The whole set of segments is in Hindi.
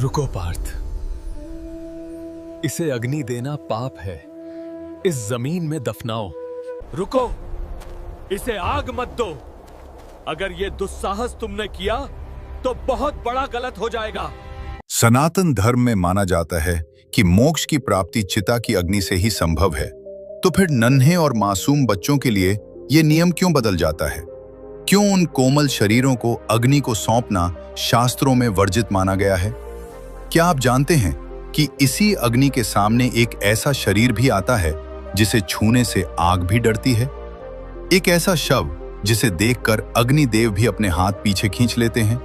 रुको पार्थ, इसे अग्नि देना पाप है, इस जमीन में दफनाओ। रुको, इसे आग मत दो। अगर ये दुस्साहस तुमने किया तो बहुत बड़ा गलत हो जाएगा। सनातन धर्म में माना जाता है कि मोक्ष की प्राप्ति चिता की अग्नि से ही संभव है। तो फिर नन्हे और मासूम बच्चों के लिए यह नियम क्यों बदल जाता है? क्यों उन कोमल शरीरों को अग्नि को सौंपना शास्त्रों में वर्जित माना गया है? क्या आप जानते हैं कि इसी अग्नि के सामने एक ऐसा शरीर भी आता है जिसे छूने से आग भी डरती है? एक ऐसा शव जिसे देखकर अग्निदेव भी अपने हाथ पीछे खींच लेते हैं।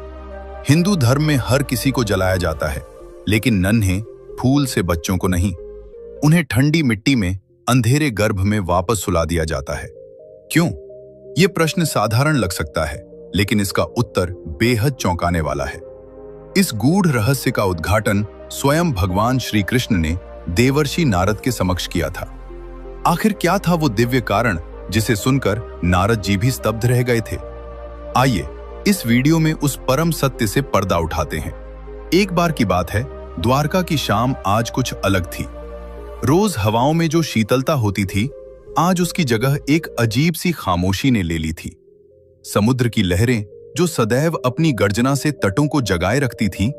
हिंदू धर्म में हर किसी को जलाया जाता है, लेकिन नन्हे फूल से बच्चों को नहीं। उन्हें ठंडी मिट्टी में अंधेरे गर्भ में वापस सुला दिया जाता है। क्यों? यह प्रश्न साधारण लग सकता है, लेकिन इसका उत्तर बेहद चौंकाने वाला है। इस गूढ़ रहस्य का उद्घाटन स्वयं भगवान श्री कृष्ण ने देवर्षि नारद के समक्ष किया था। आखिर क्या था वो दिव्य कारण जिसे सुनकर नारद जी भी स्तब्ध रह गए थे? आइए इस वीडियो में उस परम सत्य से पर्दा उठाते हैं। एक बार की बात है, द्वारका की शाम आज कुछ अलग थी। रोज हवाओं में जो शीतलता होती थी, आज उसकी जगह एक अजीब सी खामोशी ने ले ली थी। समुद्र की लहरें जो सदैव अपनी गर्जना से तटों को जगाए रखती थीं,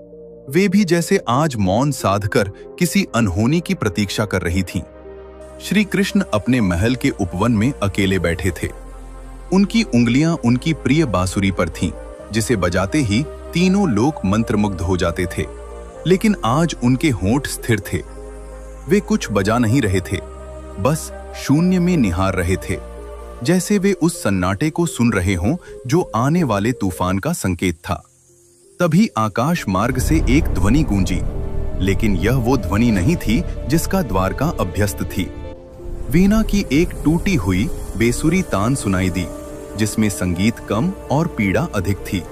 वे भी जैसे आज मौन साधकर किसी अनहोनी की प्रतीक्षा कर रही थीं। श्री कृष्ण अपने महल के उपवन में अकेले बैठे थे। उनकी उंगलियां उनकी प्रिय बांसुरी पर थीं, जिसे बजाते ही तीनों लोग मंत्रमुग्ध हो जाते थे। लेकिन आज उनके होंठ स्थिर थे। वे कुछ बजा नहीं रहे थे, बस शून्य में निहार रहे थे, जैसे वे उस सन्नाटे को सुन रहे हों जो आने वाले तूफान का संकेत था। तभी आकाश मार्ग से एक ध्वनि गूंजी, लेकिन यह वो ध्वनि नहीं थी जिसका द्वारका अभ्यस्त थी। वीणा की एक टूटी हुई बेसुरी तान सुनाई दी, जिसमें संगीत कम और पीड़ा अधिक थी।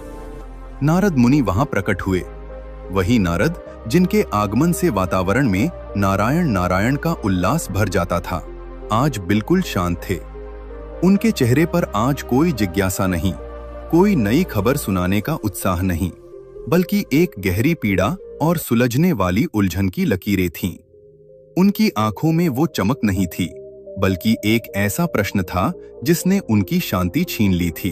नारद मुनि वहां प्रकट हुए। वही नारद जिनके आगमन से वातावरण में नारायण नारायण का उल्लास भर जाता था, आज बिल्कुल शांत थे। उनके चेहरे पर आज कोई जिज्ञासा नहीं, कोई नई खबर सुनाने का उत्साह नहीं, बल्कि एक गहरी पीड़ा और सुलझने वाली उलझन की लकीरें थीं। उनकी आंखों में वो चमक नहीं थी, बल्कि एक ऐसा प्रश्न था जिसने उनकी शांति छीन ली थी।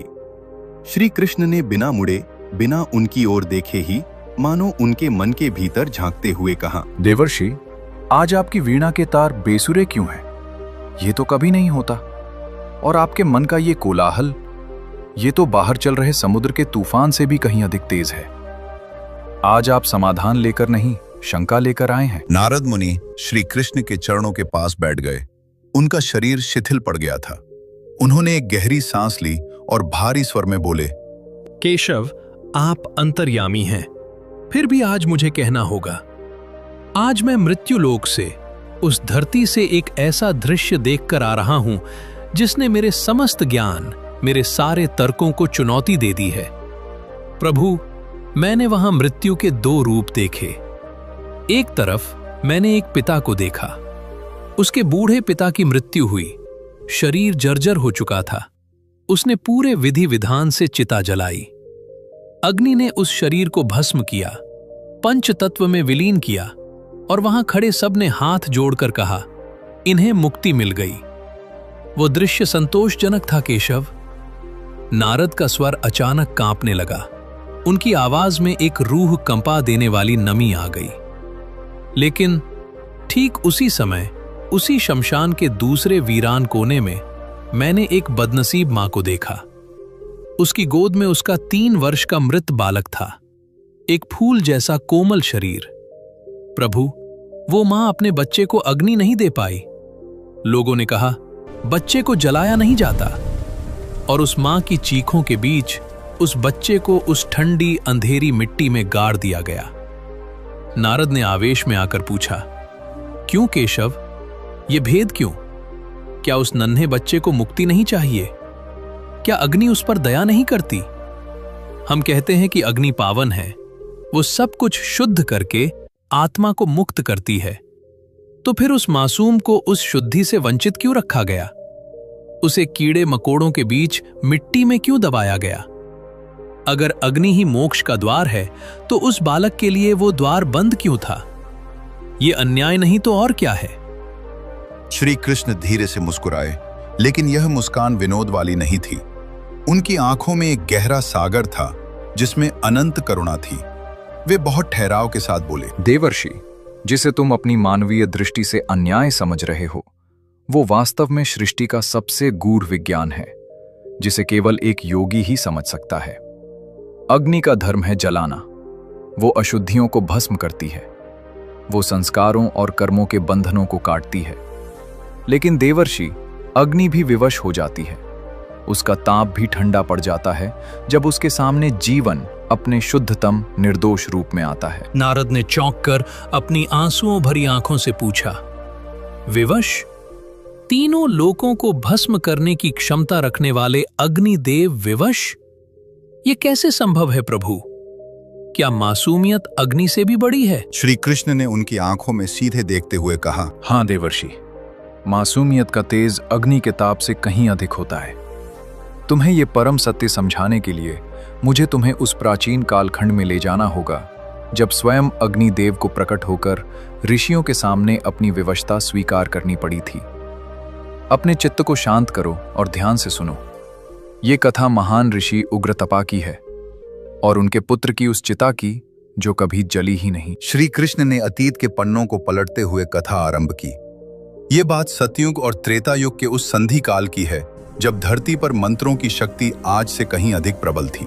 श्री कृष्ण ने बिना मुड़े, बिना उनकी ओर देखे ही, मानो उनके मन के भीतर झांकते हुए कहा, देवर्षि, आज आपकी वीणा के तार बेसुरे क्यों हैं? ये तो कभी नहीं होता। और आपके मन का ये कोलाहल, ये तो बाहर चल रहे समुद्र के तूफान से भी कहीं अधिक तेज है। आज आप समाधान लेकर नहीं, शंका लेकर आए हैं। नारद मुनि श्री कृष्ण के चरणों के पास बैठ गए। उनका शरीर शिथिल पड़ गया था। उन्होंने एक गहरी सांस ली और भारी स्वर में बोले, केशव, आप अंतर्यामी हैं, फिर भी आज मुझे कहना होगा। आज मैं मृत्युलोक से, उस धरती से एक ऐसा दृश्य देखकर आ रहा हूं जिसने मेरे समस्त ज्ञान, मेरे सारे तर्कों को चुनौती दे दी है। प्रभु, मैंने वहां मृत्यु के दो रूप देखे। एक तरफ मैंने एक पिता को देखा। उसके बूढ़े पिता की मृत्यु हुई, शरीर जर्जर हो चुका था। उसने पूरे विधि विधान से चिता जलाई। अग्नि ने उस शरीर को भस्म किया, पंच तत्व में विलीन किया, और वहां खड़े सब ने हाथ जोड़कर कहा, इन्हें मुक्ति मिल गई। वो दृश्य संतोषजनक था केशव। नारद का स्वर अचानक कांपने लगा। उनकी आवाज में एक रूह कंपा देने वाली नमी आ गई। लेकिन ठीक उसी समय, उसी शमशान के दूसरे वीरान कोने में मैंने एक बदनसीब मां को देखा। उसकी गोद में उसका 3 वर्ष का मृत बालक था, एक फूल जैसा कोमल शरीर। प्रभु, वो मां अपने बच्चे को अग्नि नहीं दे पाई। लोगों ने कहा, बच्चे को जलाया नहीं जाता। और उस मां की चीखों के बीच उस बच्चे को उस ठंडी अंधेरी मिट्टी में गाड़ दिया गया। नारद ने आवेश में आकर पूछा, क्यों केशव, ये भेद क्यों? क्या उस नन्हे बच्चे को मुक्ति नहीं चाहिए? क्या अग्नि उस पर दया नहीं करती? हम कहते हैं कि अग्नि पावन है, वो सब कुछ शुद्ध करके आत्मा को मुक्त करती है। तो फिर उस मासूम को उस शुद्धि से वंचित क्यों रखा गया? उसे कीड़े मकोड़ों के बीच मिट्टी में क्यों दबाया गया? अगर अग्नि ही मोक्ष का द्वार है तो उस बालक के लिए वो द्वार बंद क्यों था? ये अन्याय नहीं तो और क्या है? श्री कृष्ण धीरे से मुस्कुराए, लेकिन यह मुस्कान विनोद वाली नहीं थी। उनकी आंखों में एक गहरा सागर था जिसमें अनंत करुणा थी। वे बहुत ठहराव के साथ बोले, देवर्षि, जिसे तुम अपनी मानवीय दृष्टि से अन्याय समझ रहे हो, वो वास्तव में सृष्टि का सबसे गूढ़ विज्ञान है, जिसे केवल एक योगी ही समझ सकता है। अग्नि का धर्म है जलाना। वो अशुद्धियों को भस्म करती है, वो संस्कारों और कर्मों के बंधनों को काटती है। लेकिन देवर्षि, अग्नि भी विवश हो जाती है। उसका ताप भी ठंडा पड़ जाता है जब उसके सामने जीवन अपने शुद्धतम निर्दोष रूप में आता है। नारद ने चौंक कर अपनी आंसुओं भरी आंखों से पूछा, विवश? तीनों लोकों को भस्म करने की क्षमता रखने वाले अग्निदेव विवश? ये कैसे संभव है प्रभु? क्या मासूमियत अग्नि से भी बड़ी है? श्री कृष्ण ने उनकी आंखों में सीधे देखते हुए कहा, हाँ देवर्षि, मासूमियत का तेज अग्नि के ताप से कहीं अधिक होता है। तुम्हें यह परम सत्य समझाने के लिए मुझे तुम्हें उस प्राचीन कालखंड में ले जाना होगा जब स्वयं अग्निदेव को प्रकट होकर ऋषियों के सामने अपनी विवशता स्वीकार करनी पड़ी थी। अपने चित्त को शांत करो और ध्यान से सुनो। ये कथा महान ऋषि उग्रतपा की है और उनके पुत्र की उस चिता की जो कभी जली ही नहीं। श्री कृष्ण ने अतीत के पन्नों को पलटते हुए कथा आरंभ की। ये बात सतयुग और त्रेता युग के उस संधि काल की है जब धरती पर मंत्रों की शक्ति आज से कहीं अधिक प्रबल थी।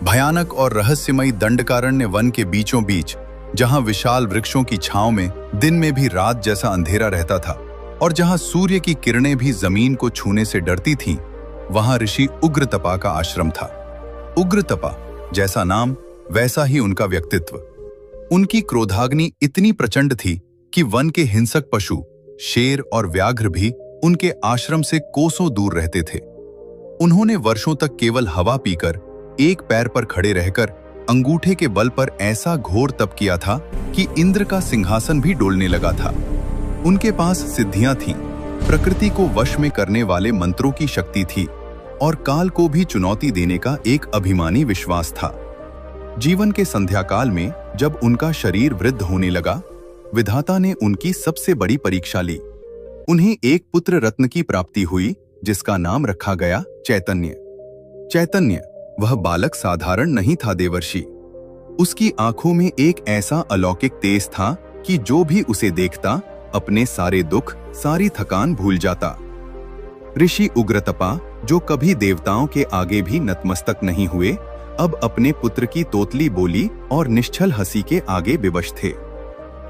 भयानक और रहस्यमयी दंडकारण्य वन के बीचों बीच, जहां विशाल वृक्षों की छांव में दिन में भी रात जैसा अंधेरा रहता था और जहां सूर्य की किरणें भी जमीन को छूने से डरती थीं, वहां ऋषि उग्रतपा का आश्रम था। उग्रतपा, जैसा नाम वैसा ही उनका व्यक्तित्व। उनकी क्रोधाग्नि इतनी प्रचंड थी कि वन के हिंसक पशु, शेर और व्याघ्र भी उनके आश्रम से कोसों दूर रहते थे। उन्होंने वर्षों तक केवल हवा पीकर, एक पैर पर खड़े रहकर, अंगूठे के बल पर ऐसा घोर तप किया था कि इंद्र का सिंहासन भी डोलने लगा था। उनके पास सिद्धियां थीं, प्रकृति को वश में करने वाले मंत्रों की शक्ति थी और काल को भी चुनौती देने का एक अभिमानी विश्वास था। जीवन के संध्याकाल में जब उनका शरीर वृद्ध होने लगा, विधाता ने उनकी सबसे बड़ी परीक्षा ली। उन्हें एक पुत्र रत्न की प्राप्ति हुई जिसका नाम रखा गया चैतन्य। चैतन्य, वह बालक साधारण नहीं था देवर्षि। उसकी आंखों में एक ऐसा अलौकिक तेज था कि जो भी उसे देखता अपने सारे दुख, सारी थकान भूल जाता। ऋषि उग्रतपा, जो कभी देवताओं के आगे भी नतमस्तक नहीं हुए, अब अपने पुत्र की तोतली बोली और निश्चल हंसी के आगे विवश थे।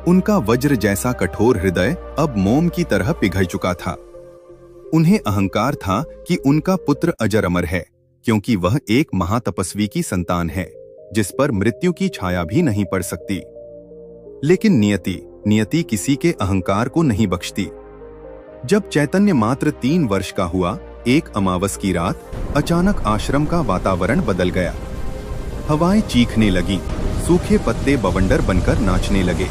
उनका वज्र जैसा कठोर हृदय अब मोम की तरह पिघल चुका था। उन्हें अहंकार था कि उनका पुत्र अजर अमर है, क्योंकि वह एक महातपस्वी की संतान है जिस पर मृत्यु की छाया भी नहीं पड़ सकती। लेकिन नियति किसी के अहंकार को नहीं बख्शती। जब चैतन्य मात्र 3 वर्ष का हुआ, एक अमावस की रात अचानक आश्रम का वातावरण बदल गया। हवाएं चीखने लगीं, सूखे पत्ते बवंडर बनकर नाचने लगे,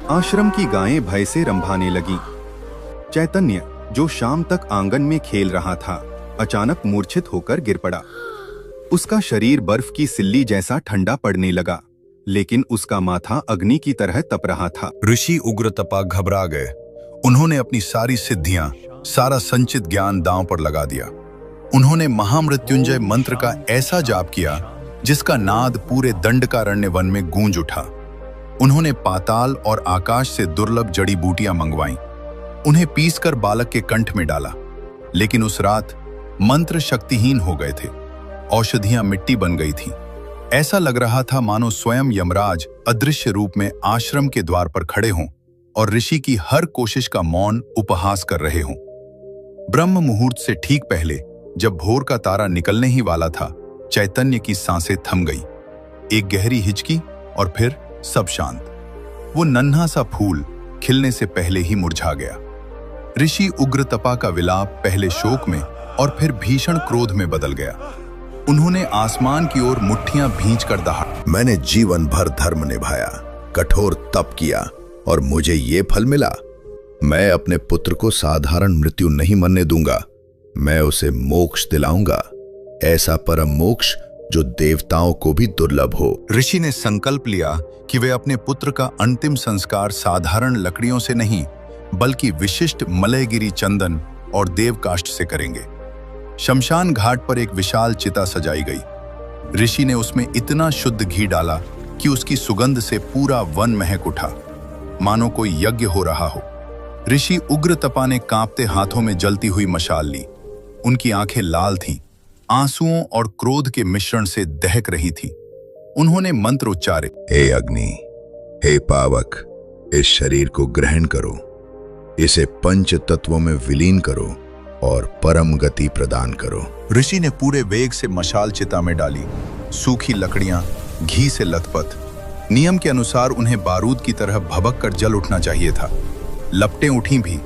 आश्रम की गायें भय से रंभाने लगीं। चैतन्य, जो शाम तक आंगन में खेल रहा था, अचानक मूर्छित होकर गिर पड़ा। उसका शरीर बर्फ की सिल्ली जैसा ठंडा पड़ने लगा, लेकिन उसका माथा अग्नि की तरह तप रहा था। ऋषि उग्रतपा घबरा गए। उन्होंने अपनी सारी सिद्धियां, सारा संचित ज्ञान दांव पर लगा दिया। उन्होंने महामृत्युंजय मंत्र का ऐसा जाप किया जिसका नाद पूरे दंडकारण्य वन में गूंज उठा। उन्होंने पाताल और आकाश से दुर्लभ जड़ी बूटियां मंगवाईं, उन्हें पीसकर बालक के कंठ में डाला। लेकिन उस रात मंत्र शक्तिहीन हो गए थे, औषधियां मिट्टी बन गई थीं। ऐसा लग रहा था मानो स्वयं यमराज अदृश्य रूप में आश्रम के द्वार पर खड़े हों और ऋषि की हर कोशिश का मौन उपहास कर रहे हों। ब्रह्म मुहूर्त से ठीक पहले, जब भोर का तारा निकलने ही वाला था, चैतन्य की सांसें थम गई। एक गहरी हिचकी और फिर सब शांत। वो नन्हा सा फूल खिलने से पहले ही मुरझा गया। ऋषि उग्रतपा का विलाप पहले शोक में और फिर भीषण क्रोध में बदल गया। उन्होंने आसमान की ओर मुट्ठियां भींचकर दहाड़ा, मैंने जीवन भर धर्म निभाया, कठोर तप किया और मुझे ये फल मिला। मैं अपने पुत्र को साधारण मृत्यु नहीं मरने दूंगा, मैं उसे मोक्ष दिलाऊंगा, ऐसा परम मोक्ष जो देवताओं को भी दुर्लभ हो। ऋषि ने संकल्प लिया कि वे अपने पुत्र का अंतिम संस्कार साधारण लकड़ियों से नहीं बल्कि विशिष्ट मलयगिरी चंदन और देवकाष्ठ से करेंगे। शमशान घाट पर एक विशाल चिता सजाई गई। ऋषि ने उसमें इतना शुद्ध घी डाला कि उसकी सुगंध से पूरा वन महक उठा, मानो कोई यज्ञ हो रहा हो। ऋषि उग्रतपा ने कांपते हाथों में जलती हुई मशाल ली। उनकी आंखें लाल थीं, आंसुओं और क्रोध के मिश्रण से दहक रही थीं। उन्होंने मंत्र उच्चारे, हे अग्नि, हे पावक, इस शरीर को ग्रहण करो, इसे पंच तत्वों में विलीन करो और परम गति प्रदान करो। ऋषि ने पूरे वेग से मशाल चिता में डाली। सूखी लकड़ियां घी से लथपथ। नियम के अनुसार उन्हें बारूद की तरह भभक कर जल उठना चाहिए था। लपटें उठी भी।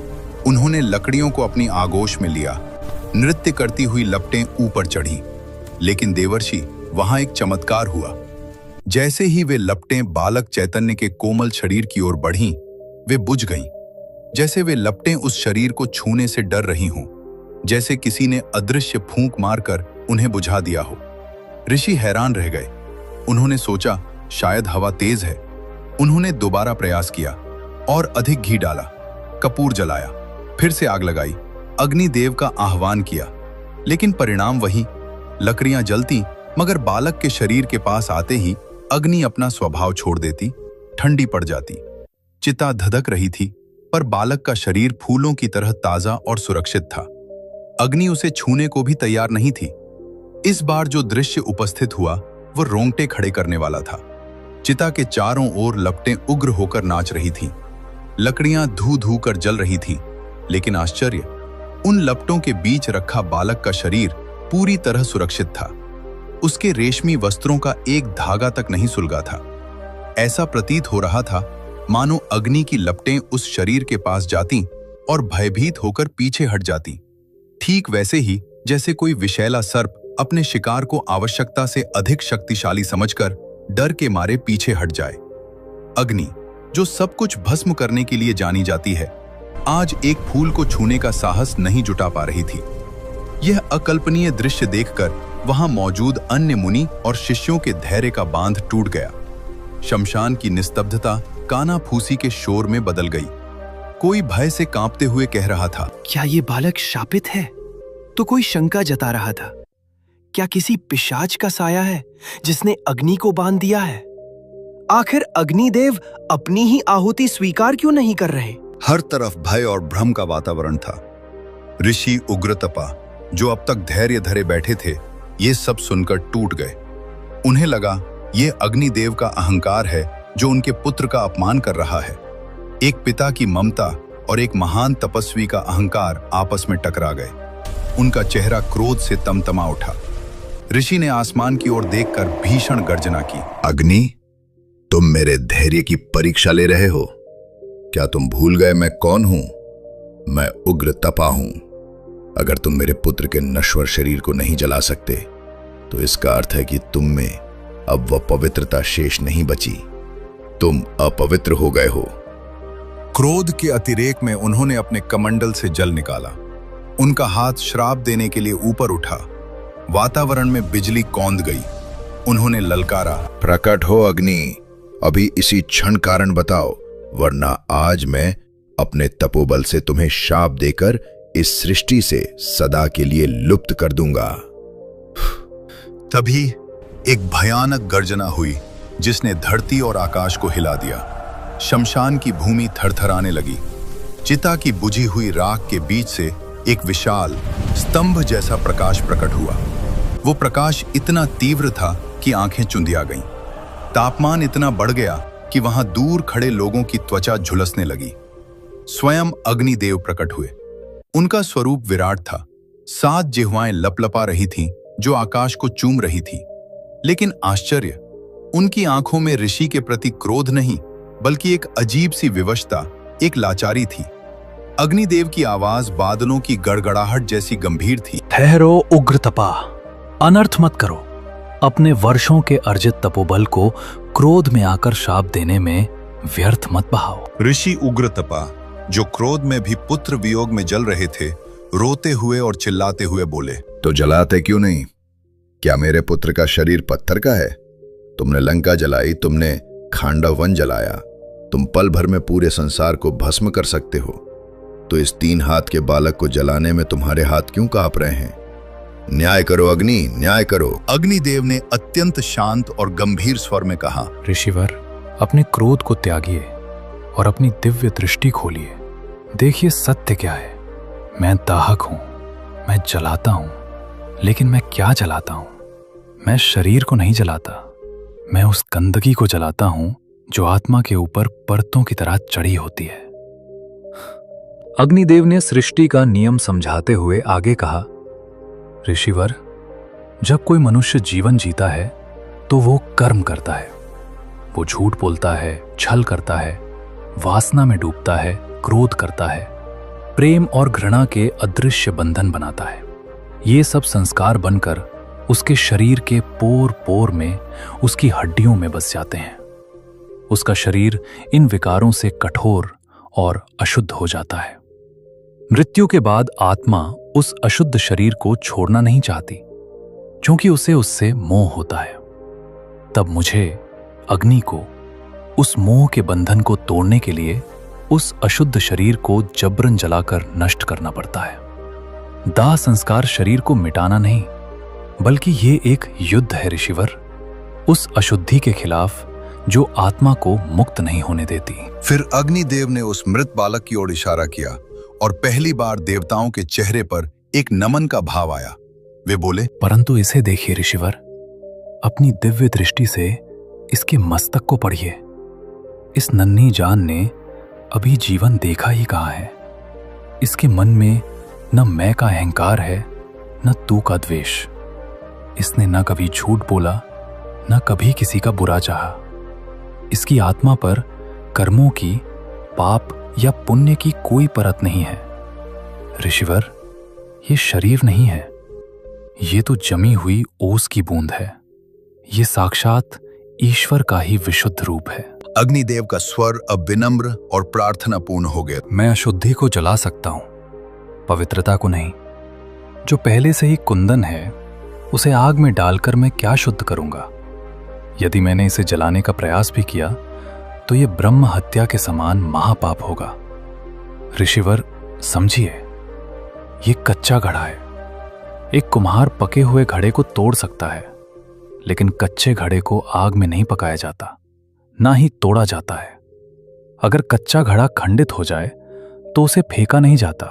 उन्होंने लकड़ियों को अपनी आगोश में लिया। नृत्य करती हुई लपटें ऊपर चढ़ी। लेकिन देवर्षि, वहां एक चमत्कार हुआ। जैसे ही वे लपटें बालक चैतन्य के कोमल शरीर की ओर बढ़ीं, वे बुझ गईं। जैसे वे लपटें उस शरीर को छूने से डर रही हों, जैसे किसी ने अदृश्य फूंक मारकर उन्हें बुझा दिया हो। ऋषि हैरान रह गए। उन्होंने सोचा शायद हवा तेज है। उन्होंने दोबारा प्रयास किया और अधिक घी डाला, कपूर जलाया, फिर से आग लगाई, अग्निदेव का आह्वान किया। लेकिन परिणाम वही। लकड़ियां जलती, मगर बालक के शरीर के पास आते ही अग्नि अपना स्वभाव छोड़ देती, ठंडी पड़ जाती। चिता धधक रही थी, पर बालक का शरीर फूलों की तरह ताजा और सुरक्षित था। अग्नि उसे छूने को भी तैयार नहीं थी। इस बार जो दृश्य उपस्थित हुआ वो रोंगटे खड़े करने वाला था। चिता के चारों ओर लपटें उग्र होकर नाच रही थीं। लकड़ियां धू धू कर जल रही थीं, लेकिन आश्चर्य, उन लपटों के बीच रखा बालक का शरीर पूरी तरह सुरक्षित था। उसके रेशमी वस्त्रों का एक धागा तक नहीं सुलगा था। ऐसा प्रतीत हो रहा था मानो अग्नि की लपटें उस शरीर के पास जातीं और भयभीत होकर पीछे हट जातीं। ठीक वैसे ही जैसे कोई विषैला सर्प अपने शिकार को आवश्यकता से अधिक शक्तिशाली समझकर डर के मारे पीछे हट जाए। अग्नि, जो सब कुछ भस्म करने के लिए जानी जाती है, आज एक फूल को छूने का साहस नहीं जुटा पा रही थी। यह अकल्पनीय दृश्य देखकर वहां मौजूद अन्य मुनि और शिष्यों के धैर्य का बांध टूट गया। शमशान की निस्तब्धता कानाफूसी के शोर में बदल गई। कोई भय से कांपते हुए कह रहा था, क्या ये बालक शापित है? तो कोई शंका जता रहा था, क्या किसी पिशाच का साया है जिसने अग्नि को बांध दिया है? आखिर अग्निदेव अपनी ही आहुति स्वीकार क्यों नहीं कर रहे? हर तरफ भय और भ्रम का वातावरण था। ऋषि उग्रतपा, जो अब तक धैर्य धरे बैठे थे, ये सब सुनकर टूट गए। उन्हें लगा ये अग्निदेव का अहंकार है जो उनके पुत्र का अपमान कर रहा है। एक पिता की ममता और एक महान तपस्वी का अहंकार आपस में टकरा गए। उनका चेहरा क्रोध से तमतमा उठा। ऋषि ने आसमान की ओर देखकर भीषण गर्जना की। अग्नि, तुम मेरे धैर्य की परीक्षा ले रहे हो? क्या तुम भूल गए मैं कौन हूं? मैं उग्र तपा हूं। अगर तुम मेरे पुत्र के नश्वर शरीर को नहीं जला सकते, तो इसका अर्थ है कि तुम में अब वह पवित्रता शेष नहीं बची। तुम अपवित्र हो गए हो। क्रोध के अतिरेक में उन्होंने अपने कमंडल से जल निकाला। उनका हाथ श्राप देने के लिए ऊपर उठा। वातावरण में बिजली कौंध गई। उन्होंने ललकारा, प्रकट हो अग्नि, अभी इसी क्षण कारण बताओ, वरना आज मैं अपने तपोबल से तुम्हें शाप देकर इस सृष्टि से सदा के लिए लुप्त कर दूंगा। तभी एक भयानक गर्जना हुई जिसने धरती और आकाश को हिला दिया। शमशान की भूमि थरथराने लगी। चिता की बुझी हुई राख के बीच से एक विशाल स्तंभ जैसा प्रकाश प्रकट हुआ। वो प्रकाश इतना तीव्र था कि आंखें चुंधिया गईं। तापमान इतना बढ़ गया कि वहां दूर खड़े लोगों की त्वचा झुलसने लगी। स्वयं अग्निदेव प्रकट हुए। उनका स्वरूप विराट था। 7 जिह्वाएं लपलपा रही थीं जो आकाश को चूम रही थीं। लेकिन आश्चर्य, उनकी आंखों में ऋषि के प्रति क्रोध नहीं, बल्कि एक अजीब सी विवशता, एक लाचारी थी। अग्निदेव की आवाज बादलों की गड़गड़ाहट जैसी गंभीर थी। ठहरो उग्रतपा, अनर्थ मत करो। अपने वर्षों के अर्जित तपोबल को क्रोध में आकर शाप देने में व्यर्थ मत बहाओ। ऋषि उग्रतपा, जो क्रोध में भी पुत्र वियोग में जल रहे थे, रोते हुए और चिल्लाते हुए बोले, तो जलाते क्यों नहीं? क्या मेरे पुत्र का शरीर पत्थर का है? तुमने लंका जलाई, तुमने खांडव वन जलाया, तुम पल भर में पूरे संसार को भस्म कर सकते हो, तो इस 3 हाथ के बालक को जलाने में तुम्हारे हाथ क्यों कांप रहे हैं? न्याय करो अग्नि, न्याय करो। अग्निदेव ने अत्यंत शांत और गंभीर स्वर में कहा, ऋषिवर, अपने क्रोध को त्यागिए और अपनी दिव्य दृष्टि खोलिए। देखिए सत्य क्या है। मैं दाहक हूं, मैं जलाता हूं, लेकिन मैं क्या जलाता हूं? मैं शरीर को नहीं जलाता, मैं उस गंदगी को जलाता हूं जो आत्मा के ऊपर परतों की तरह चढ़ी होती है। अग्निदेव ने सृष्टि का नियम समझाते हुए आगे कहा, ऋषिवर, जब कोई मनुष्य जीवन जीता है तो वो कर्म करता है। वो झूठ बोलता है, छल करता है, वासना में डूबता है, क्रोध करता है, प्रेम और घृणा के अदृश्य बंधन बनाता है। ये सब संस्कार बनकर उसके शरीर के पोर पोर में, उसकी हड्डियों में बस जाते हैं। उसका शरीर इन विकारों से कठोर और अशुद्ध हो जाता है। मृत्यु के बाद आत्मा उस अशुद्ध शरीर को छोड़ना नहीं चाहती, क्योंकि उसे उससे मोह होता है। तब मुझे, अग्नि को, उस मोह के बंधन को तोड़ने के लिए उस अशुद्ध शरीर को जबरन जलाकर नष्ट करना पड़ता है। दाह संस्कार शरीर को मिटाना नहीं, बल्कि ये एक युद्ध है ऋषिवर, उस अशुद्धि के खिलाफ जो आत्मा को मुक्त नहीं होने देती। फिर अग्निदेव ने उस मृत बालक की ओर इशारा किया और पहली बार देवताओं के चेहरे पर एक नमन का भाव आया। वे बोले, परंतु इसे देखिए ऋषिवर, अपनी दिव्य दृष्टि से इसके मस्तक को पढ़िए। इस नन्ही जान ने अभी जीवन देखा ही कहाँ है। इसके मन में न मैं का अहंकार है, न तू का द्वेष। इसने न कभी झूठ बोला, न कभी किसी का बुरा चाहा। इसकी आत्मा पर कर्मों की, पाप या पुण्य की कोई परत नहीं है। ऋषिवर, ये शरीर नहीं है, ये तो जमी हुई ओस की बूंद है। ये साक्षात ईश्वर का ही विशुद्ध रूप है। अग्निदेव का स्वर अब विनम्र और प्रार्थनापूर्ण हो गया। मैं अशुद्धि को जला सकता हूं, पवित्रता को नहीं। जो पहले से ही कुंदन है, उसे आग में डालकर मैं क्या शुद्ध करूंगा? यदि मैंने इसे जलाने का प्रयास भी किया तो यह ब्रह्म हत्या के समान महापाप होगा। ऋषिवर, समझिए, यह कच्चा घड़ा है। एक कुम्हार पके हुए घड़े को तोड़ सकता है, लेकिन कच्चे घड़े को आग में नहीं पकाया जाता, ना ही तोड़ा जाता है। अगर कच्चा घड़ा खंडित हो जाए तो उसे फेंका नहीं जाता,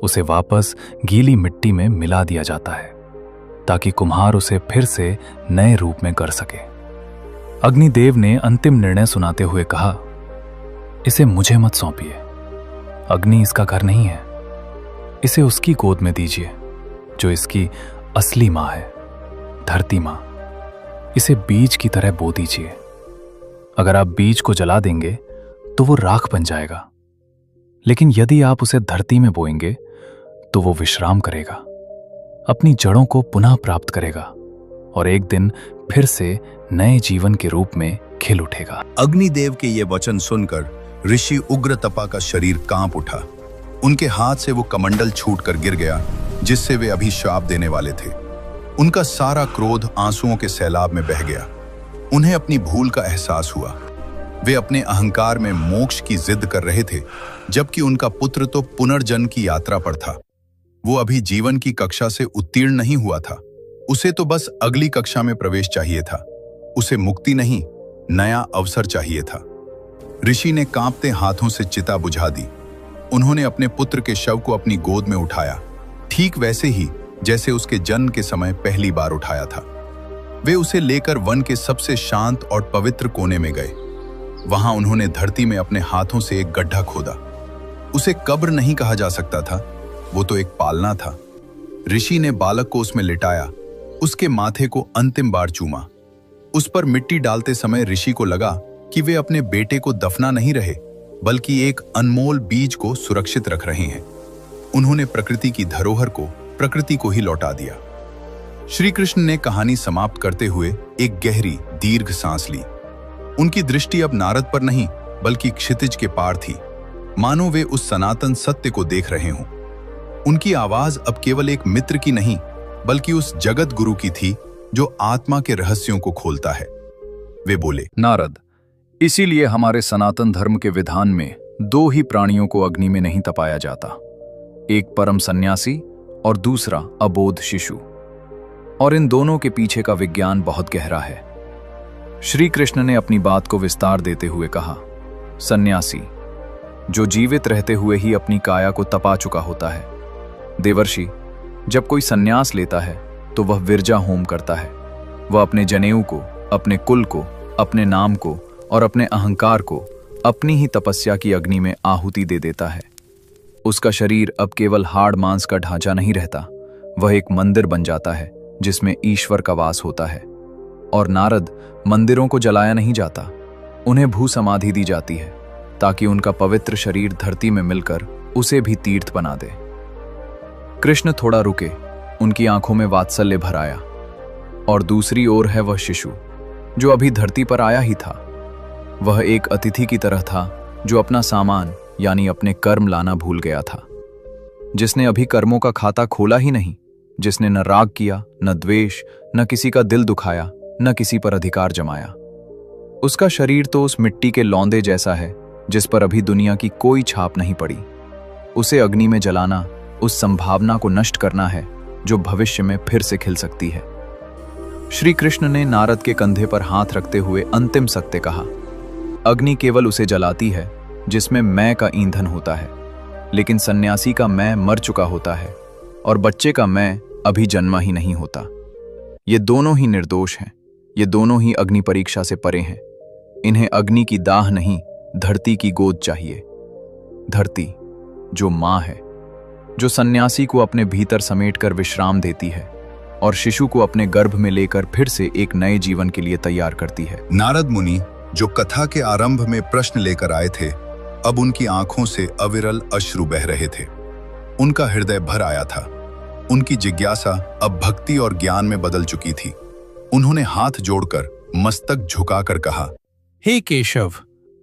उसे वापस गीली मिट्टी में मिला दिया जाता है, ताकि कुम्हार उसे फिर से नए रूप में कर सके। अग्निदेव ने अंतिम निर्णय सुनाते हुए कहा, इसे मुझे मत सौंपिए। अग्नि इसका घर नहीं है। इसे उसकी गोद में दीजिए जो इसकी असली मां है, धरती मां। इसे बीज की तरह बो दीजिए। अगर आप बीज को जला देंगे तो वो राख बन जाएगा, लेकिन यदि आप उसे धरती में बोएंगे तो वो विश्राम करेगा, अपनी जड़ों को पुनः प्राप्त करेगा और एक दिन फिर से नए जीवन के रूप में खिल उठेगा। अग्निदेव के ये वचन सुनकर ऋषि उग्रतपा का शरीर कांप उठा। उनके हाथ से वो कमंडल छूटकर गिर गया जिससे वे अभी श्राप देने वाले थे। उनका सारा क्रोध आंसुओं के सैलाब में बह गया। उन्हें अपनी भूल का एहसास हुआ। वे अपने अहंकार में मोक्ष की जिद कर रहे थे, जबकि उनका पुत्र तो पुनर्जन्म की यात्रा पर था। वो अभी जीवन की कक्षा से उत्तीर्ण नहीं हुआ था। उसे तो बस अगली कक्षा में प्रवेश चाहिए था। उसे मुक्ति नहीं, नया अवसर चाहिए था। ऋषि ने कांपते हाथों से चिता बुझा दी। उन्होंने अपने पुत्र के शव को अपनी गोद में उठाया, ठीक वैसे ही जैसे उसके जन्म के समय पहली बार उठाया था। वे उसे लेकर वन के सबसे शांत और पवित्र कोने में गए। वहां उन्होंने धरती में अपने हाथों से एक गड्ढा खोदा। उसे कब्र नहीं कहा जा सकता था, वो तो एक पालना था। ऋषि ने बालक को उसमें लिटाया, उसके माथे को अंतिम बार चूमा। उस पर मिट्टी डालते समय ऋषि को लगा कि वे अपने बेटे को दफना नहीं रहे, बल्कि एक अनमोल बीज को सुरक्षित रख रहे हैं। उन्होंने प्रकृति की धरोहर को प्रकृति को ही लौटा दिया। श्री कृष्ण ने कहानी समाप्त करते हुए एक गहरी दीर्घ सांस ली। उनकी दृष्टि अब नारद पर नहीं, बल्कि क्षितिज के पार थी, मानो वे उस सनातन सत्य को देख रहे हों। उनकी आवाज अब केवल एक मित्र की नहीं, बल्कि उस जगत गुरु की थी जो आत्मा के रहस्यों को खोलता है। वे बोले, नारद, इसीलिए हमारे सनातन धर्म के विधान में दो ही प्राणियों को अग्नि में नहीं तपाया जाता, एक परम सन्यासी और दूसरा अबोध शिशु। और इन दोनों के पीछे का विज्ञान बहुत गहरा है। श्री कृष्ण ने अपनी बात को विस्तार देते हुए कहा, सन्यासी जो जीवित रहते हुए ही अपनी काया को तपा चुका होता है। देवर्षि, जब कोई सन्यास लेता है तो वह विरजा होम करता है। वह अपने जनेऊ को, अपने कुल को, अपने नाम को और अपने अहंकार को अपनी ही तपस्या की अग्नि में आहुति दे देता है। उसका शरीर अब केवल हाड़ मांस का ढांचा नहीं रहता, वह एक मंदिर बन जाता है जिसमें ईश्वर का वास होता है। और नारद, मंदिरों को जलाया नहीं जाता, उन्हें भू समाधि दी जाती है ताकि उनका पवित्र शरीर धरती में मिलकर उसे भी तीर्थ बना दे। कृष्ण थोड़ा रुके, उनकी आंखों में वात्सल्य भर आया। और दूसरी ओर है वह शिशु जो अभी धरती पर आया ही था। वह एक अतिथि की तरह था जो अपना सामान यानी अपने कर्म लाना भूल गया था, जिसने अभी कर्मों का खाता खोला ही नहीं, जिसने न राग किया, न द्वेष, न किसी का दिल दुखाया, न किसी पर अधिकार जमाया। उसका शरीर तो उस मिट्टी के लौंदे जैसा है जिस पर अभी दुनिया की कोई छाप नहीं पड़ी। उसे अग्नि में जलाना उस संभावना को नष्ट करना है जो भविष्य में फिर से खिल सकती है। श्री कृष्ण ने नारद के कंधे पर हाथ रखते हुए अंतिम सत्य कहा, अग्नि केवल उसे जलाती है जिसमें मैं का ईंधन होता है, लेकिन सन्यासी का मैं मर चुका होता है और बच्चे का मैं अभी जन्मा ही नहीं होता। ये दोनों ही निर्दोष हैं, ये दोनों ही अग्नि परीक्षा से परे हैं। इन्हें अग्नि की दाह नहीं, धरती की गोद चाहिए। धरती जो मां है, जो सन्यासी को अपने भीतर समेटकर विश्राम देती है और शिशु को अपने गर्भ में लेकर फिर से एक नए जीवन के लिए तैयार करती है। नारद मुनि जो कथा के आरंभ में प्रश्न लेकर आए थे, अब उनकी आंखों से अविरल अश्रु बह रहे थे। उनका हृदय भर आया था। उनकी जिज्ञासा अब भक्ति और ज्ञान में बदल चुकी थी। उन्होंने हाथ जोड़कर मस्तक झुकाकर कहा, हे केशव,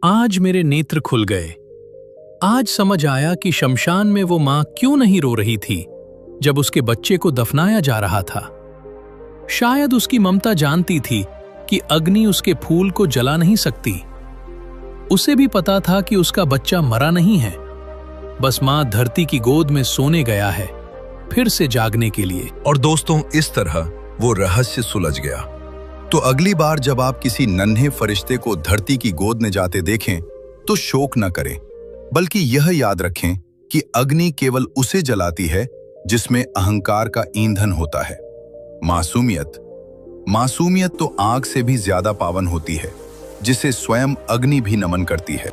आज मेरे नेत्र खुल गए। आज समझ आया कि शमशान में वो मां क्यों नहीं रो रही थी जब उसके बच्चे को दफनाया जा रहा था। शायद उसकी ममता जानती थी कि अग्नि उसके फूल को जला नहीं सकती। उसे भी पता था कि उसका बच्चा मरा नहीं है, बस मां धरती की गोद में सोने गया है फिर से जागने के लिए। और दोस्तों, इस तरह वो रहस्य सुलझ गया। तो अगली बार जब आप किसी नन्हे फरिश्ते को धरती की गोद में जाते देखें तो शोक न करें, बल्कि यह याद रखें कि अग्नि केवल उसे जलाती है जिसमें अहंकार का ईंधन होता है। मासूमियत तो आग से भी ज्यादा पावन होती है, जिसे स्वयं अग्नि भी नमन करती है।